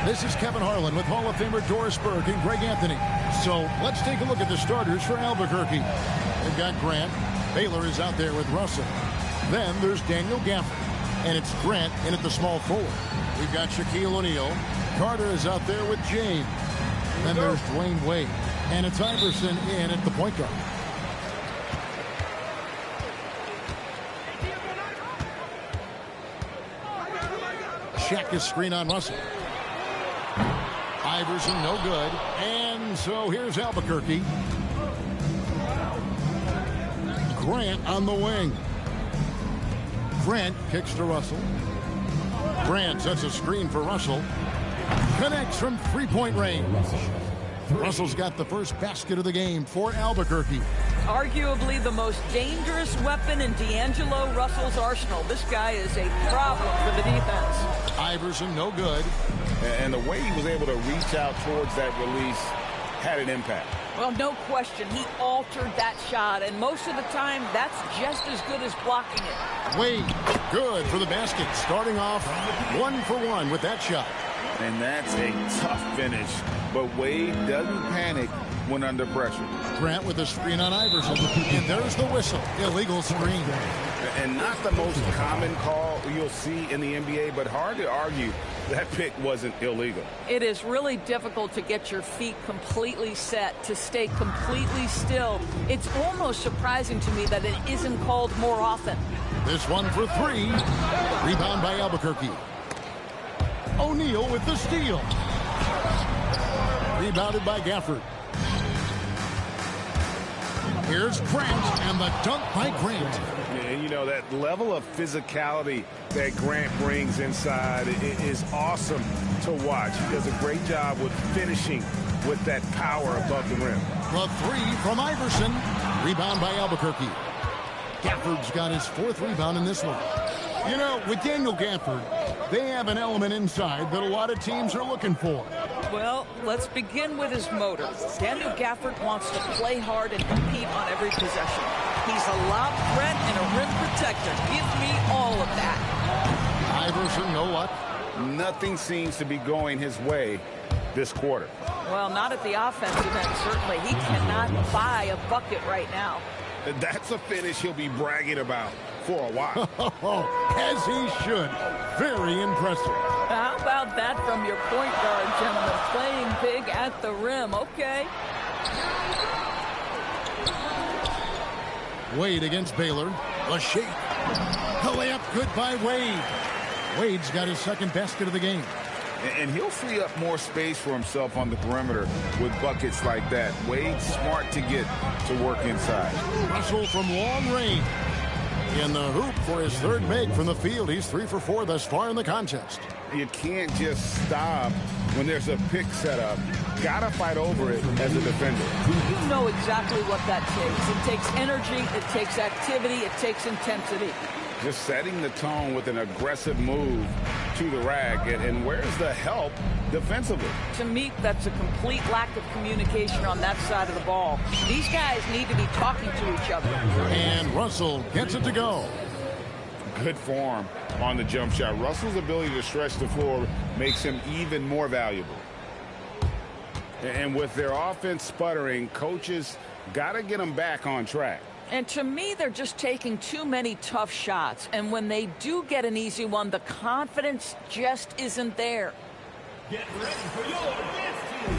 This is Kevin Harlan with Hall of Famer Doris Burke and Greg Anthony. So let's take a look at the starters for Albuquerque. They've got Grant. Baylor is out there with Russell. Then there's Daniel Gafford. And it's Grant in at the small forward. We've got Shaquille O'Neal. Carter is out there with James. Then there's Dwayne Wade. And it's Iverson in at the point guard. Check his screen on Russell. Iverson, no good. And so here's Albuquerque. Grant on the wing. Grant kicks to Russell. Grant sets a screen for Russell. Connects from three-point range. Russell's got the first basket of the game for Albuquerque. Arguably the most dangerous weapon in D'Angelo Russell's arsenal. This guy is a problem for the defense. Iverson, no good. And the way he was able to reach out towards that release had an impact. Well, no question. He altered that shot, and most of the time, that's just as good as blocking it. Wade, good for the basket. Starting off 1-for-1 with that shot. And that's a tough finish. But Wade doesn't panic when under pressure. Grant with a screen on Iverson. And there's the whistle. Illegal screen. And not the most common call you'll see in the NBA, but hard to argue that pick wasn't illegal. It is really difficult to get your feet completely set, to stay completely still. It's almost surprising to me that it isn't called more often. This one for three. Rebound by Albuquerque. O'Neal with the steal. Rebounded by Gafford. Here's Grant, and the dunk by Grant. And you know, that level of physicality that Grant brings inside is awesome to watch. He does a great job with finishing with that power above the rim. The three from Iverson. Rebound by Albuquerque. Gafford's got his fourth rebound in this one. You know, with Daniel Gafford, they have an element inside that a lot of teams are looking for. Well, let's begin with his motor. Daniel Gafford wants to play hard and compete on every possession. He's a lob threat and a rim protector. Give me all of that. Iverson, no luck. Nothing seems to be going his way this quarter. Well, not at the offensive end, certainly. He cannot buy a bucket right now. That's a finish he'll be bragging about for a while. As he should. Very impressive. How about that from your point guard, gentlemen? Playing big at the rim. Okay. Wade against Baylor. A shake. The layup good by Wade. Wade's got his second basket of the game. And he'll free up more space for himself on the perimeter with buckets like that. Wade's smart to get to work inside. Russell from long range. In the hoop for his third make from the field. He's 3 for 4 thus far in the contest. You can't just stop when there's a pick set up. Gotta fight over it as a defender. You know exactly what that takes. It takes energy, it takes activity, it takes intensity. Just setting the tone with an aggressive move to the rack. And where's the help defensively? To me, that's a complete lack of communication on that side of the ball. These guys need to be talking to each other. And Russell gets it to go. Good form on the jump shot. Russell's ability to stretch the floor makes him even more valuable. And with their offense sputtering, coaches got to get them back on track. And to me, they're just taking too many tough shots. And when they do get an easy one, the confidence just isn't there. Get ready for your dance team.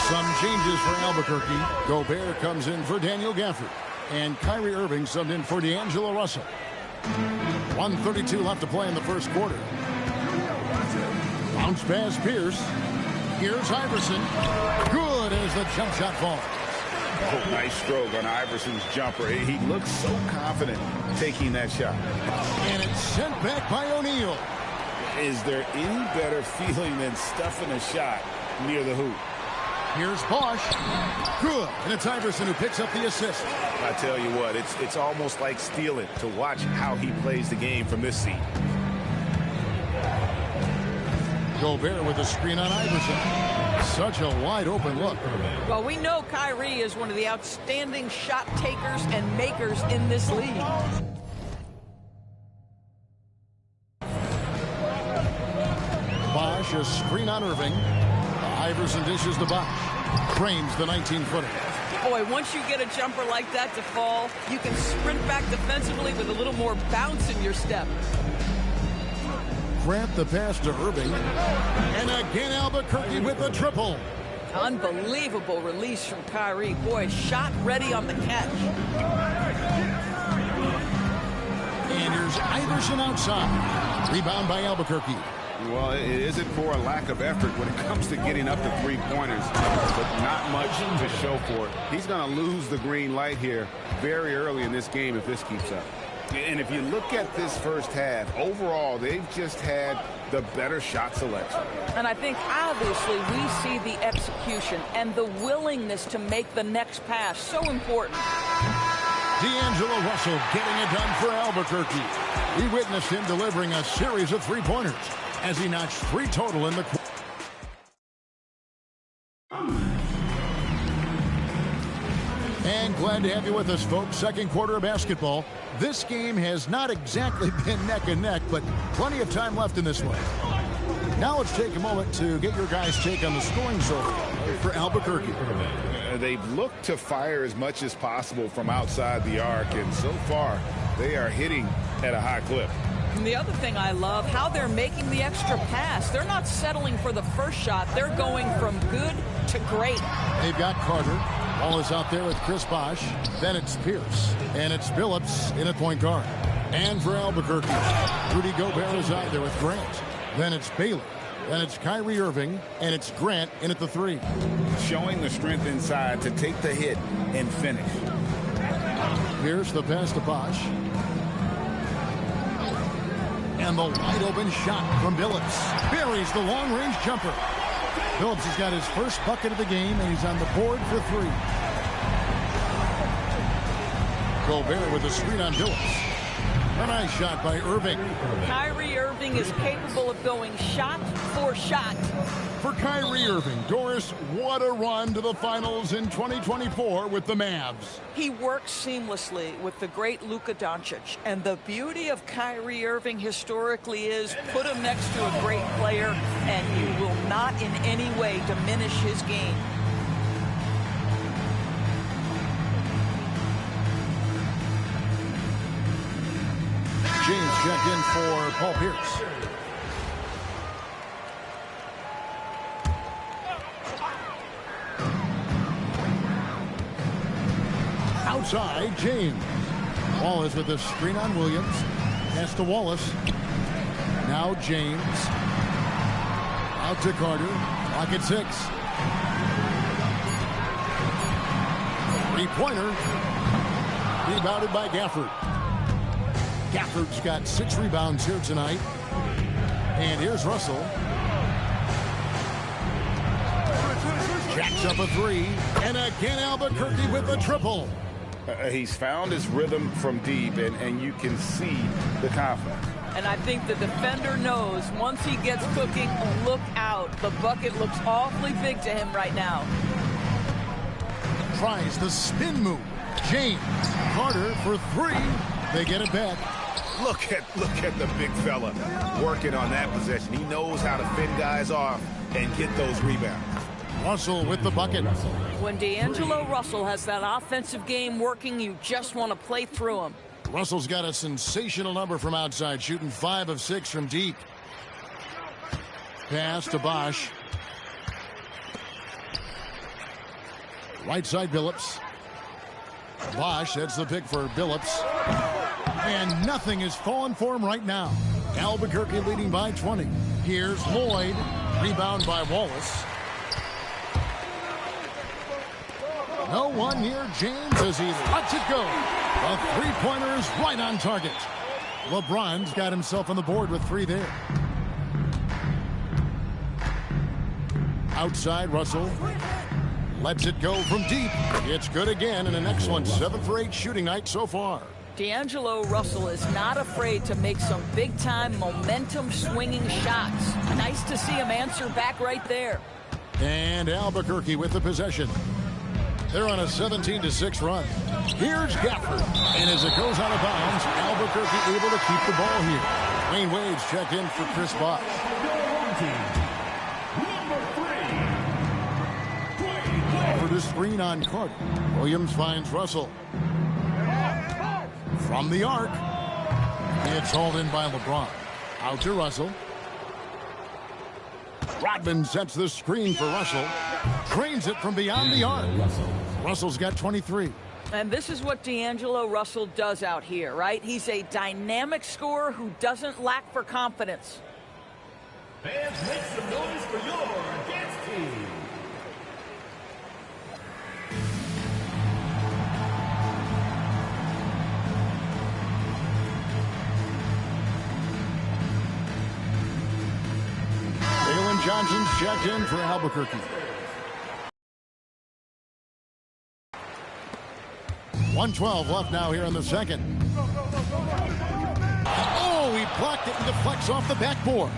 Some changes for Albuquerque. Gobert comes in for Daniel Gafford. And Kyrie Irving subbed in for D'Angelo Russell. 1:32 left to play in the first quarter. Bounce pass Pierce. Here's Iverson. Good as the jump shot falls. Oh, nice stroke on Iverson's jumper. He looks so confident taking that shot. And it's sent back by O'Neal. Is there any better feeling than stuffing a shot near the hoop? Here's Bosch. Good. And it's Iverson who picks up the assist. I tell you what, it's almost like stealing to watch how he plays the game from this seat. Gobert with a screen on Iverson. Such a wide open look. Well, we know Kyrie is one of the outstanding shot takers and makers in this league. Bosh, a screen on Irving. Iverson dishes the Bosh. Frames the 19-footer. Boy, once you get a jumper like that to fall, you can sprint back defensively with a little more bounce in your step. Grant the pass to Irving. And again, Albuquerque with a triple. Unbelievable release from Kyrie. Boy, shot ready on the catch. And here's Iverson outside. Rebound by Albuquerque. Well, it isn't for a lack of effort when it comes to getting up to three-pointers, but not much to show for it. He's going to lose the green light here very early in this game if this keeps up. And if you look at this first half, overall, they've just had the better shot selection. And I think, obviously, we see the execution and the willingness to make the next pass so important. D'Angelo Russell getting it done for Albuquerque. We witnessed him delivering a series of three-pointers as he notched 3 total in the quarter. And glad to have you with us, folks. Second quarter of basketball. This game has not exactly been neck and neck, but plenty of time left in this one. Now let's take a moment to get your guys' take on the scoring so for Albuquerque. They've looked to fire as much as possible from outside the arc, and so far they are hitting at a high clip. And the other thing I love, how they're making the extra pass. They're not settling for the first shot. They're going from good to great. They've got Carter. Ball is out there with Chris Bosh. Then it's Pierce. And it's Billups in at point guard. And for Albuquerque, Rudy Gobert is out there with Grant. Then it's Baylor. Then it's Kyrie Irving. And it's Grant in at the 3. Showing the strength inside to take the hit and finish. Pierce the pass to Bosh. And the wide open shot from Billups. Buries the long-range jumper. Billups has got his first bucket of the game, and he's on the board for 3. Gobert with a screen on Billups. A nice shot by Irving. Kyrie Irving is capable of going shot for shot. For Kyrie Irving, Doris, what a run to the finals in 2024 with the Mavs. He works seamlessly with the great Luka Doncic. And the beauty of Kyrie Irving historically is put him next to a great player, and you will not in any way diminish his game. James checked in for Paul Pierce. Outside, James. Wallace with a screen on Williams. Pass to Wallace. Now James. Out to Carter. Clock at 6. 3-pointer. Rebounded by Gafford. Gafford's got 6 rebounds here tonight. And here's Russell. Jacks up a 3. And again Albuquerque with a triple. He's found his rhythm from deep, and you can see the confidence. And I think the defender knows once he gets cooking, look out. The bucket looks awfully big to him right now. Tries the spin move. James. Carter for 3. They get it back. Look at the big fella working on that possession. He knows how to fend guys off and get those rebounds. Russell with the bucket. When D'Angelo Russell has that offensive game working, you just want to play through him. Russell's got a sensational number from outside, shooting 5 of 6 from deep. Pass to Bosh. Right side Billups. Bosh, that's the pick for Billups. And nothing is falling for him right now. Albuquerque leading by 20. Here's Lloyd. Rebound by Wallace. No one near James as he lets it go. A 3-pointer is right on target. LeBron's got himself on the board with 3 there. Outside Russell. Lets it go from deep. It's good again, and an excellent 7 for 8 shooting night so far. D'Angelo Russell is not afraid to make some big-time momentum-swinging shots. Nice to see him answer back right there. And Albuquerque with the possession. They're on a 17-6 run. Here's Gafford. And as it goes out of bounds, Albuquerque able to keep the ball here. Wayne Wade's checked in for Chris Bosh. For the screen on Carter. Williams finds Russell. From the arc. It's hauled in by LeBron. Out to Russell. Rodman sets the screen for Russell. Drains it from beyond the arc. Russell's got 23. And this is what D'Angelo Russell does out here, right? He's a dynamic scorer who doesn't lack for confidence. Fans, make some noise for your dance team. Jalen Johnson's checked in for Albuquerque. 1:12 left now here in the second. Oh, he blocked it and deflects off the backboard.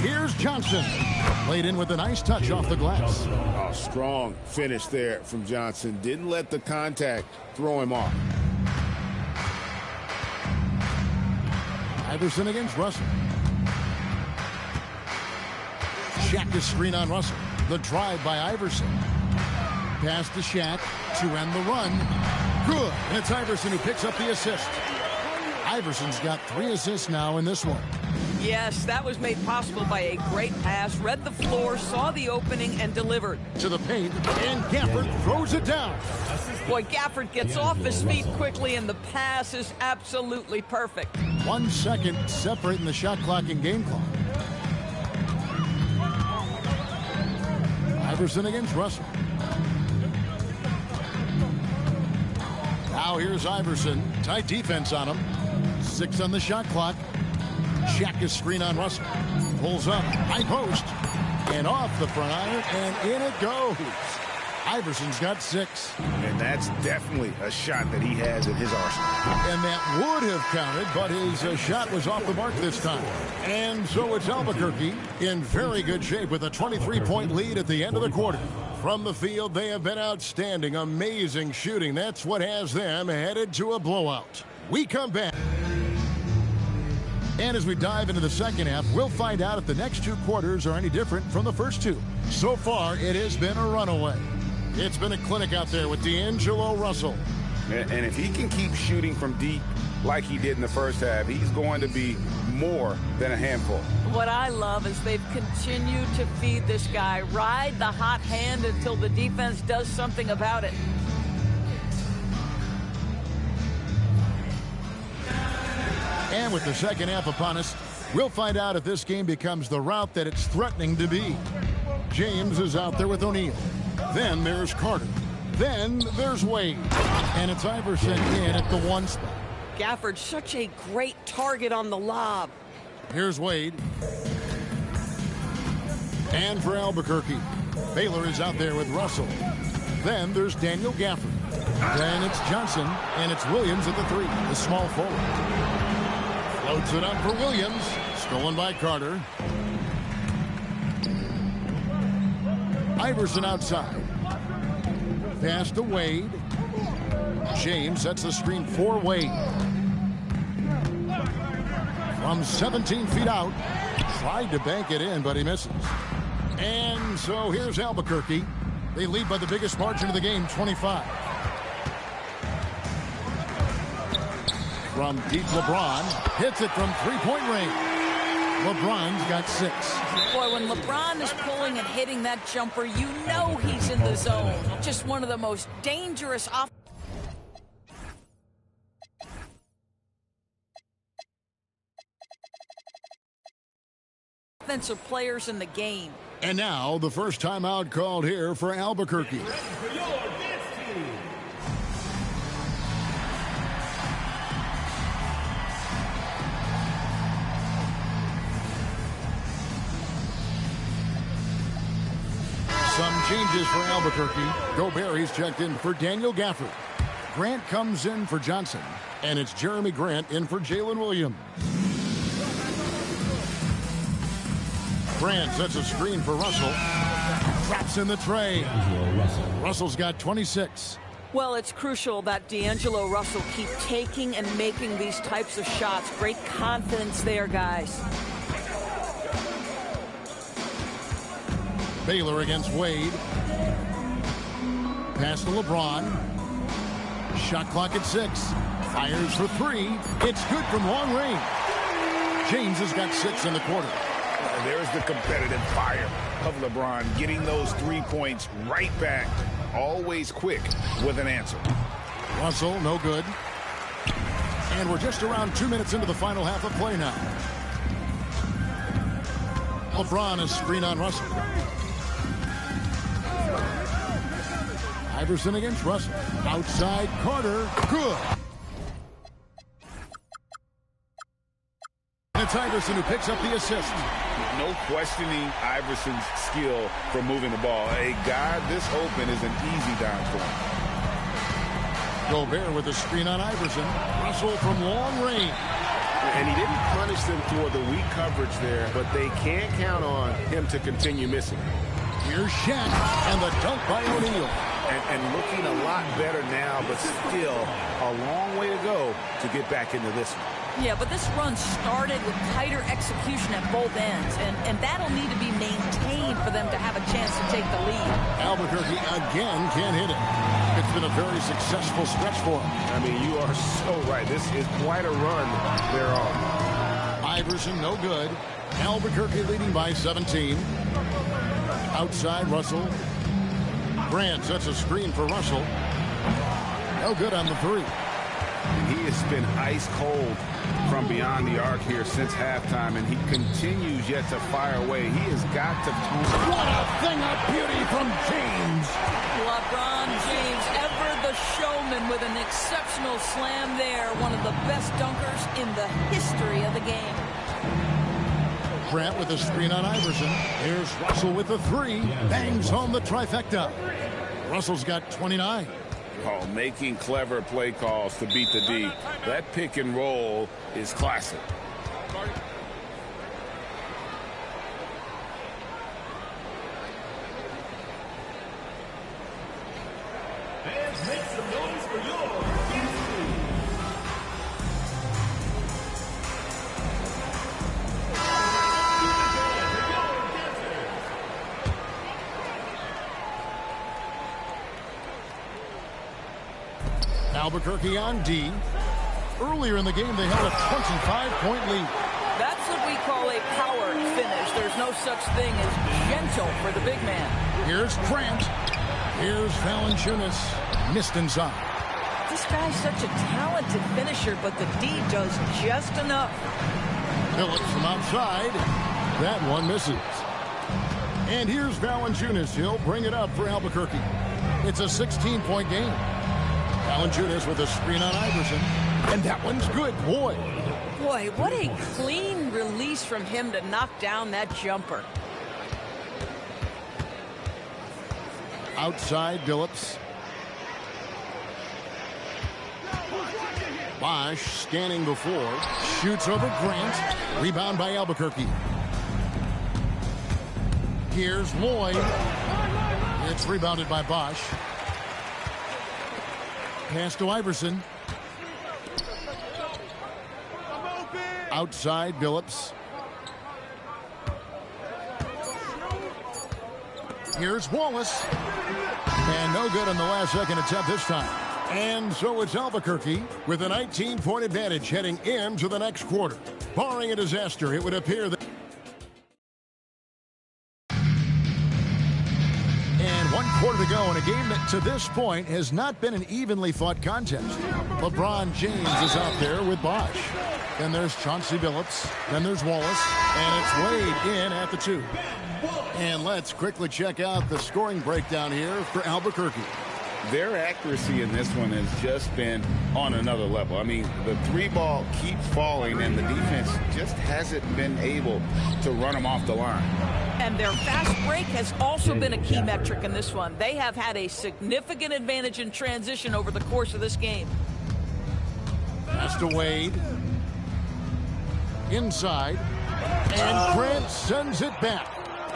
Here's Johnson. Laid in with a nice touch off the glass. Oh, strong finish there from Johnson. Didn't let the contact throw him off. Iverson against Russell. Shaq is screen on Russell. The drive by Iverson. Pass to Shaq to end the run. Good. And it's Iverson who picks up the assist. Iverson's got 3 assists now in this one. Yes, that was made possible by a great pass. Read the floor, saw the opening, and delivered. To the paint, and Gafford throws it down. Boy, Gafford gets off his feet quickly, and the pass is absolutely perfect. 1 second separating the shot clock and game clock. Iverson against Russell. Now here's Iverson. Tight defense on him. 6 on the shot clock. Shaq is screen on Russell. Pulls up. High post. And off the front iron. And in it goes. Iverson's got 6. And that's definitely a shot that he has in his arsenal. And that would have counted, but his shot was off the mark this time. And so it's Albuquerque in very good shape with a 23-point lead at the end of the quarter. From the field, they have been outstanding. Amazing shooting. That's what has them headed to a blowout. We come back. And as we dive into the second half, we'll find out if the next 2 quarters are any different from the first 2. So far, it has been a runaway. It's been a clinic out there with D'Angelo Russell. And if he can keep shooting from deep like he did in the first half, he's going to be more than a handful. What I love is they've continued to feed this guy. Ride the hot hand until the defense does something about it. And with the second half upon us, we'll find out if this game becomes the route that it's threatening to be. James is out there with O'Neal. Then there's Carter. Then there's Wade. And it's Iverson in at the 1 spot. Gafford, such a great target on the lob. Here's Wade. And for Albuquerque, Baylor is out there with Russell. Then there's Daniel Gafford. Then it's Johnson, and it's Williams at the 3, the small forward. Floats it up for Williams. Stolen by Carter. Iverson outside. Pass to Wade. James sets the screen for Wade. From 17 feet out. Tried to bank it in, but he misses. And so here's Albuquerque. They lead by the biggest margin of the game, 25. From deep, LeBron hits it from 3-point range. LeBron's got 6. Boy, when LeBron is pulling and hitting that jumper, you know he's in the zone. Just one of the most dangerous offensive players in the game. And now the first timeout called here for Albuquerque. Ready for your dance team. Some changes for Albuquerque. Gobert checked in for Daniel Gafford. Grant comes in for Johnson. And it's Jeremy Grant in for Jalen Williams. Grant sets a screen for Russell. Traps in the tray. Russell's got 26. Well, it's crucial that D'Angelo Russell keep taking and making these types of shots. Great confidence there, guys. Baylor against Wade. Pass to LeBron. Shot clock at 6. Fires for 3. It's good from long range. James has got 6 in the quarter. There's the competitive fire of LeBron, getting those 3 points right back. Always quick with an answer. Russell, no good. And we're just around 2 minutes into the final half of play now. LeBron is screen on Russell. Iverson against Russell. Outside Carter. Good. It's Iverson who picks up the assist. No questioning Iverson's skill for moving the ball. A guy this open is an easy down for him. Gobert with a screen on Iverson. Russell from long range. And he didn't punish them for the weak coverage there, but they can't count on him to continue missing. Here's Shaq and the dunk by O'Neal. And looking a lot better now, but still a long way to go to get back into this one. Yeah, but this run started with tighter execution at both ends, and that'll need to be maintained for them to have a chance to take the lead. Albuquerque again can't hit it. It's been a very successful stretch for him. I mean, you are so right. This is quite a run they're on. Iverson, no good. Albuquerque leading by 17. Outside, Russell. Grant sets a screen for Russell. No good on the 3. He has been ice cold from beyond the arc here since halftime, and he continues yet to fire away. He has got to tone. What a thing of beauty from James. LeBron James, ever the showman, with an exceptional slam there. One of the best dunkers in the history of the game. Grant with a screen on Iverson. Here's Russell with the 3. Bangs home the trifecta. Russell's got 29. Oh, making clever play calls to beat the D. That pick and roll is classic. And make some noise for your Against Team. Albuquerque on D. Earlier in the game, they held a 25-point lead. That's what we call a power finish. There's no such thing as gentle for the big man. Here's Grant. Here's Valanciunas. Missed inside. This guy's such a talented finisher, but the D does just enough. Phillips from outside. That one misses. And here's Valanciunas. He'll bring it up for Albuquerque. It's a 16-point game. Valanciunas with a screen on Iverson. And that one's good. Boy, what a clean release from him to knock down that jumper. Outside, Phillips. Bosch scanning before. Shoots over Grant. Rebound by Albuquerque. Here's Lloyd. It's rebounded by Bosch. Pass to Iverson. Outside, Phillips. Here's Wallace. And no good on the last second attempt this time. And so it's Albuquerque with a 19-point advantage heading into the next quarter. Barring a disaster, it would appear that... And 1 quarter to go in a game that to this point has not been an evenly fought contest. LeBron James is out there with Bosch. Then there's Chauncey Billups. Then there's Wallace. And it's Wade in at the 2. And let's quickly check out the scoring breakdown here for Albuquerque. Their accuracy in this one has just been on another level. I mean, the 3-ball keeps falling, and the defense just hasn't been able to run them off the line. And their fast break has also been a key metric in this one. They have had a significant advantage in transition over the course of this game. Pass to Wade. Inside. And Grant sends it back.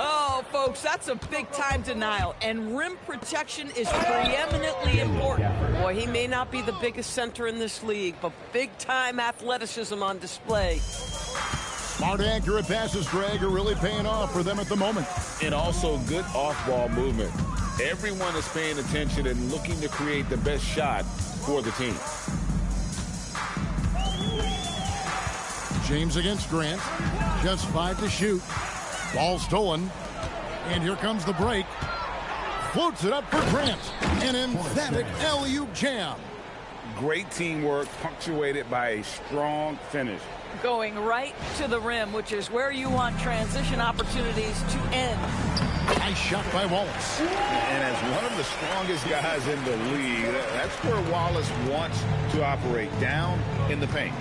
Oh, folks, that's a big-time denial, and rim protection is preeminently important. Boy, he may not be the biggest center in this league, but big-time athleticism on display. Smart, accurate passes, Greg, are really paying off for them at the moment. And also good off-ball movement. Everyone is paying attention and looking to create the best shot for the team. James against Grant. Just 5 to shoot. Ball stolen. And here comes the break. Floats it up for Grant. An emphatic alley-oop jam. Great teamwork, punctuated by a strong finish. Going right to the rim, which is where you want transition opportunities to end. Nice shot by Wallace. And as one of the strongest guys in the league, that's where Wallace wants to operate, down in the paint.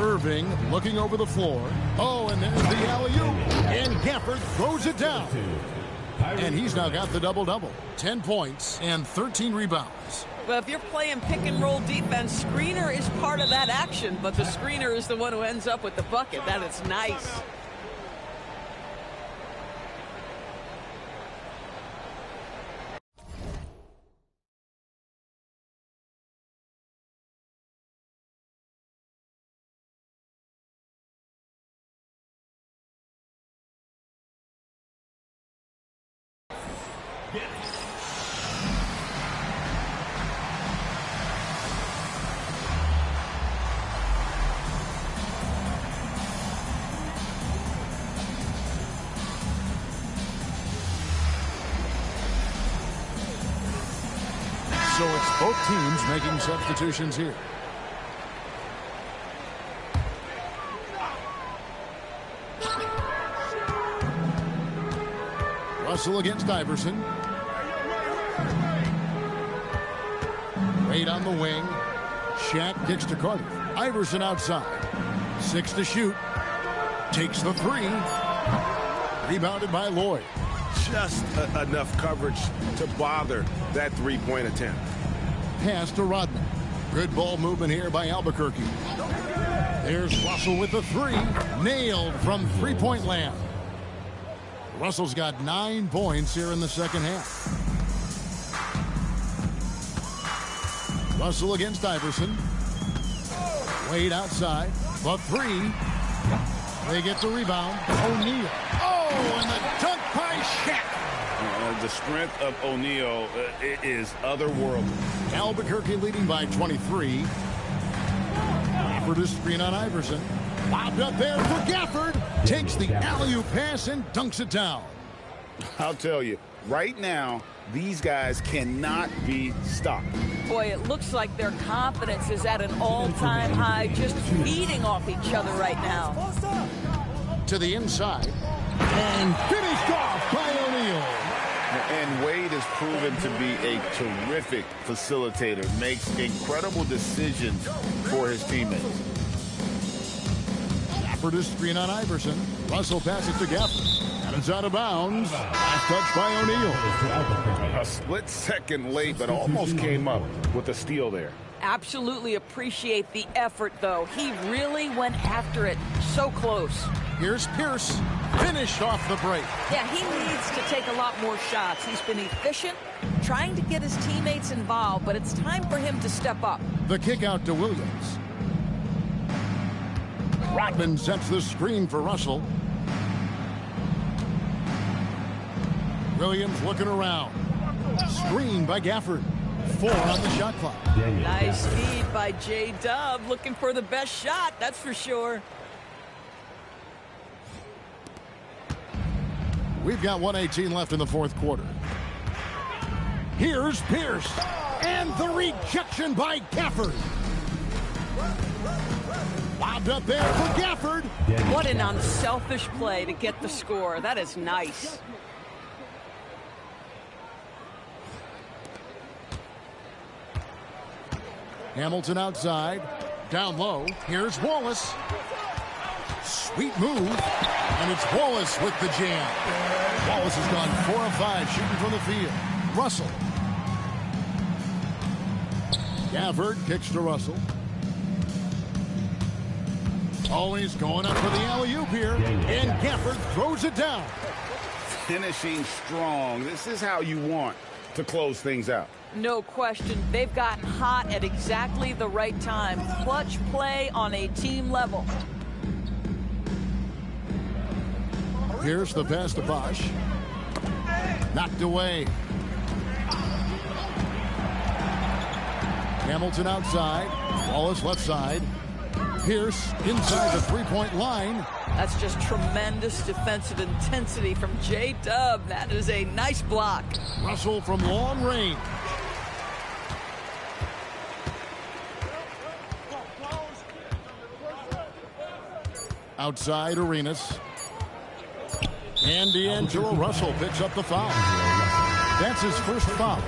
Irving looking over the floor. Oh, and there's the alley-oop. And Gafford throws it down. And he's now got the double-double. 10 points and 13 rebounds. Well, if you're playing pick-and-roll defense, screener is part of that action, but the screener is the one who ends up with the bucket. That is nice. So it's both teams making substitutions here. Russell against Iverson. Wade on the wing. Shaq kicks to Carter. Iverson outside. 6 to shoot. Takes the 3. Rebounded by Lloyd. Just enough coverage to bother that three-point attempt. Pass to Rodman. Good ball movement here by Albuquerque. There's Russell with the 3. Nailed from three-point land. Russell's got 9 points here in the second half. Russell against Iverson. Wade outside. The 3. They get the rebound. O'Neal. Oh, and the dunk by Shaq. The strength of O'Neal is otherworldly. Albuquerque leading by 23. Gafford is screen on Iverson. Lobbed up there for Gafford. Takes the alley-oop pass and dunks it down. I'll tell you, right now, these guys cannot be stopped. Boy, it looks like their confidence is at an all-time high, just feeding off each other right now. To the inside. And finished off by O'Neal. And Wade has proven to be a terrific facilitator, makes incredible decisions for his teammates. Gafford is screen on Iverson. Russell passes to Gafford. And it's out of bounds. Last touch by O'Neal. A split second late, but almost came up with a steal there. Absolutely appreciate the effort, though. He really went after it. So close. Here's Pierce. Finished off the break. Yeah, he needs to take a lot more shots. He's been efficient, trying to get his teammates involved, but it's time for him to step up. The kick out to Williams. Rodman sets the screen for Russell. Williams looking around. Screen by Gafford. 4 on the shot clock. Nice feed by J-Dub. Looking for the best shot, that's for sure. We've got 1:18 left in the fourth quarter. Here's Pierce. And the rejection by Gafford. Lobbed up there for Gafford. What an unselfish play to get the score. That is nice. Hamilton outside. Down low. Here's Wallace. Sweet move. And it's Wallace with the jam. Wallace has gone 4 of 5 shooting from the field. Russell. Gafford kicks to Russell. Oh, he's going up for the alley-oop here. And Gafford throws it down. Finishing strong. This is how you want to close things out. No question. They've gotten hot at exactly the right time. Clutch play on a team level. Here's the pass to Bosch. Knocked away. Hamilton outside. Wallace left side. Pierce inside the three-point line. That's just tremendous defensive intensity from J-Dub. That is a nice block. Russell from long range. Outside Arenas. And D'Angelo Russell picks up the foul. That's his first foul.